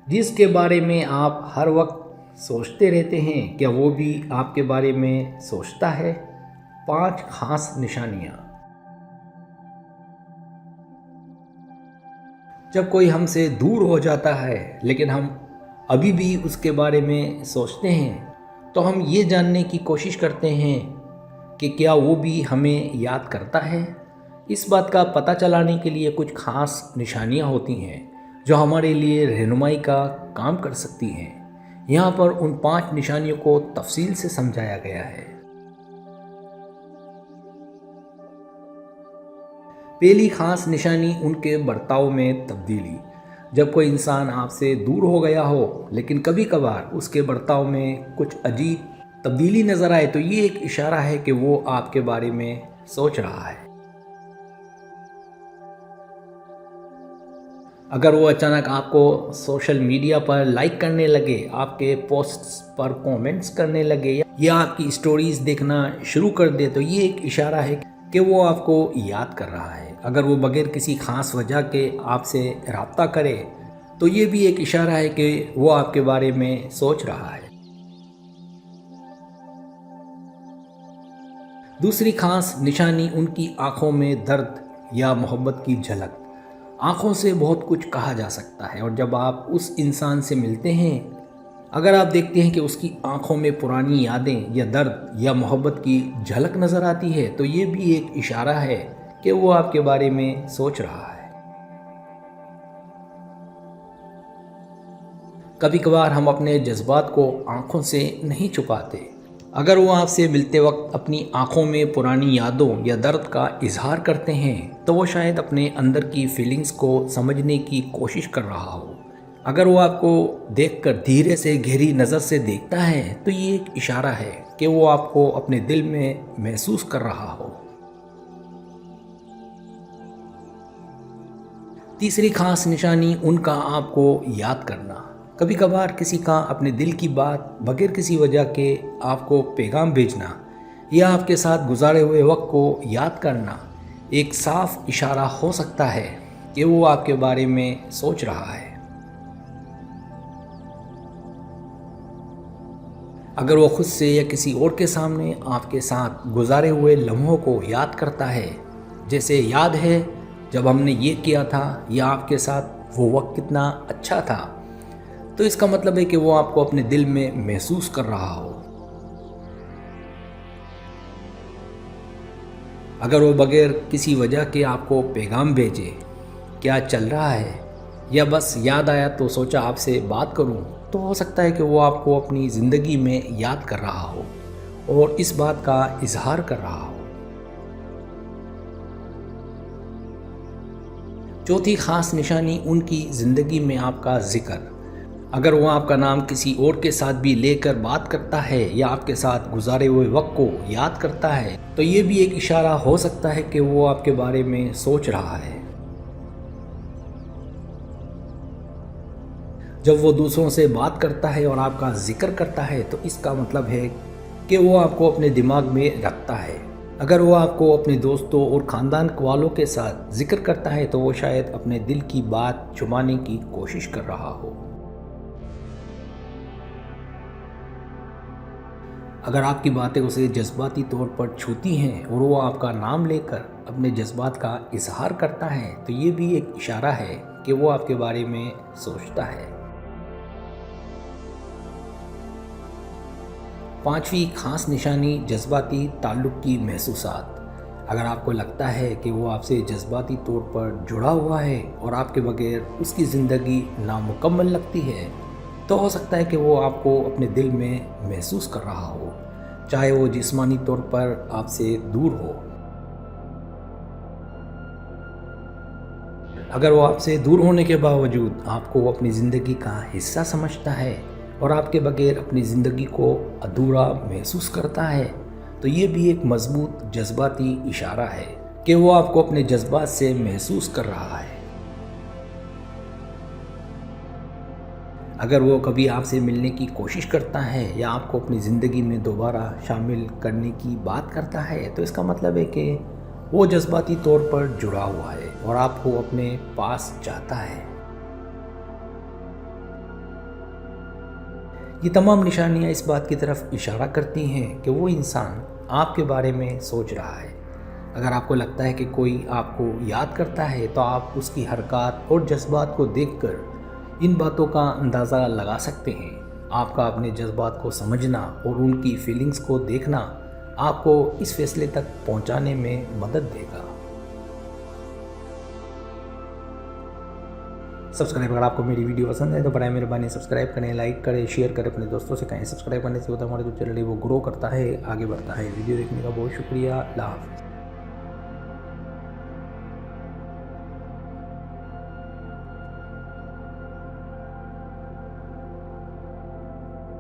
जिसके बारे में आप हर वक्त सोचते रहते हैं, क्या वो भी आपके बारे में सोचता है? 5 खास निशानियाँ। जब कोई हमसे दूर हो जाता है लेकिन हम अभी भी उसके बारे में सोचते हैं, तो हम ये जानने की कोशिश करते हैं कि क्या वो भी हमें याद करता है। इस बात का पता चलाने के लिए कुछ खास निशानियाँ होती हैं जो हमारे लिए रहनुमाई का काम कर सकती हैं। यहाँ पर उन 5 निशानियों को तफसील से समझाया गया है। पहली खास निशानी उनके बर्ताव में तब्दीली। जब कोई इंसान आपसे दूर हो गया हो लेकिन कभी कभार उसके बर्ताव में कुछ अजीब तब्दीली नज़र आए, तो ये एक इशारा है कि वो आपके बारे में सोच रहा है। अगर वो अचानक आपको सोशल मीडिया पर लाइक करने लगे, आपके पोस्ट्स पर कमेंट्स करने लगे या आपकी स्टोरीज देखना शुरू कर दे, तो ये एक इशारा है कि वो आपको याद कर रहा है। अगर वो बगैर किसी खास वजह के आपसे रब्ता करे, तो ये भी एक इशारा है कि वो आपके बारे में सोच रहा है। दूसरी खास निशानी उनकी आंखों में दर्द या मोहब्बत की झलक। आंखों से बहुत कुछ कहा जा सकता है, और जब आप उस इंसान से मिलते हैं, अगर आप देखते हैं कि उसकी आंखों में पुरानी यादें या दर्द या मोहब्बत की झलक नज़र आती है, तो ये भी एक इशारा है कि वो आपके बारे में सोच रहा है। कभी कभार हम अपने जज्बात को आंखों से नहीं छुपाते। अगर वो आपसे मिलते वक्त अपनी आंखों में पुरानी यादों या दर्द का इजहार करते हैं, तो वो शायद अपने अंदर की फीलिंग्स को समझने की कोशिश कर रहा हो। अगर वो आपको देखकर धीरे से गहरी नज़र से देखता है, तो ये एक इशारा है कि वो आपको अपने दिल में महसूस कर रहा हो। तीसरी खास निशानी उनका आपको याद करना। कभी कभार किसी का अपने दिल की बात बगैर किसी वजह के आपको पैगाम भेजना या आपके साथ गुजारे हुए वक्त को याद करना एक साफ इशारा हो सकता है कि वो आपके बारे में सोच रहा है। अगर वो खुद से या किसी और के सामने आपके साथ गुजारे हुए लम्हों को याद करता है, जैसे याद है जब हमने ये किया था या आपके साथ वो वक्त कितना अच्छा था, तो इसका मतलब है कि वो आपको अपने दिल में महसूस कर रहा हो। अगर वो बगैर किसी वजह के आपको पैगाम भेजे, क्या चल रहा है, या बस याद आया तो सोचा आपसे बात करूं, तो हो सकता है कि वो आपको अपनी ज़िंदगी में याद कर रहा हो और इस बात का इजहार कर रहा हो। चौथी खास निशानी उनकी ज़िंदगी में आपका जिक्र। अगर वो आपका नाम किसी और के साथ भी लेकर बात करता है या आपके साथ गुजारे हुए वक्त को याद करता है, तो ये भी एक इशारा हो सकता है कि वो आपके बारे में सोच रहा है। जब वो दूसरों से बात करता है और आपका जिक्र करता है, तो इसका मतलब है कि वो आपको अपने दिमाग में रखता है। अगर वो आपको अपने दोस्तों और ख़ानदान वालों के साथ जिक्र करता है, तो वो शायद अपने दिल की बात छुपाने की कोशिश कर रहा हो। अगर आपकी बातें उसे जज्बाती तौर पर छूती हैं और वो आपका नाम लेकर अपने जज्बात का इजहार करता है, तो ये भी एक इशारा है कि वो आपके बारे में सोचता है। पांचवी खास निशानी जज्बाती ताल्लुक़ की महसूसात। अगर आपको लगता है कि वो आपसे जज्बाती तौर पर जुड़ा हुआ है और आपके बगैर उसकी ज़िंदगी नामुकम्मल लगती है, तो हो सकता है कि वो आपको अपने दिल में महसूस कर रहा हो, चाहे वो जिस्मानी तौर पर आपसे दूर हो। अगर वो आपसे दूर होने के बावजूद आपको अपनी ज़िंदगी का हिस्सा समझता है और आपके बगैर अपनी ज़िंदगी को अधूरा महसूस करता है, तो ये भी एक मजबूत जज्बाती इशारा है कि वो आपको अपने जज्बात से महसूस कर रहा है। अगर वो कभी आपसे मिलने की कोशिश करता है या आपको अपनी ज़िंदगी में दोबारा शामिल करने की बात करता है, तो इसका मतलब है कि वो जज्बाती तौर पर जुड़ा हुआ है और आपको अपने पास चाहता है। ये तमाम निशानियाँ इस बात की तरफ इशारा करती हैं कि वो इंसान आपके बारे में सोच रहा है। अगर आपको लगता है कि कोई आपको याद करता है तो आप उसकी हरकत और जज्बात को देखकर इन बातों का अंदाज़ा लगा सकते हैं। आपका अपने जज्बात को समझना और उनकी फीलिंग्स को देखना आपको इस फैसले तक पहुंचाने में मदद देगा। सब्सक्राइब, अगर आपको मेरी वीडियो पसंद है तो बराए मेहरबानी सब्सक्राइब करें, लाइक करें, शेयर करें, अपने दोस्तों से कहें। सब्सक्राइब करने से होता है हमारा जो चैनल है वो ग्रो करता है, आगे बढ़ता है। वीडियो देखने का बहुत शुक्रिया। अल्लाह हाफ़िज़।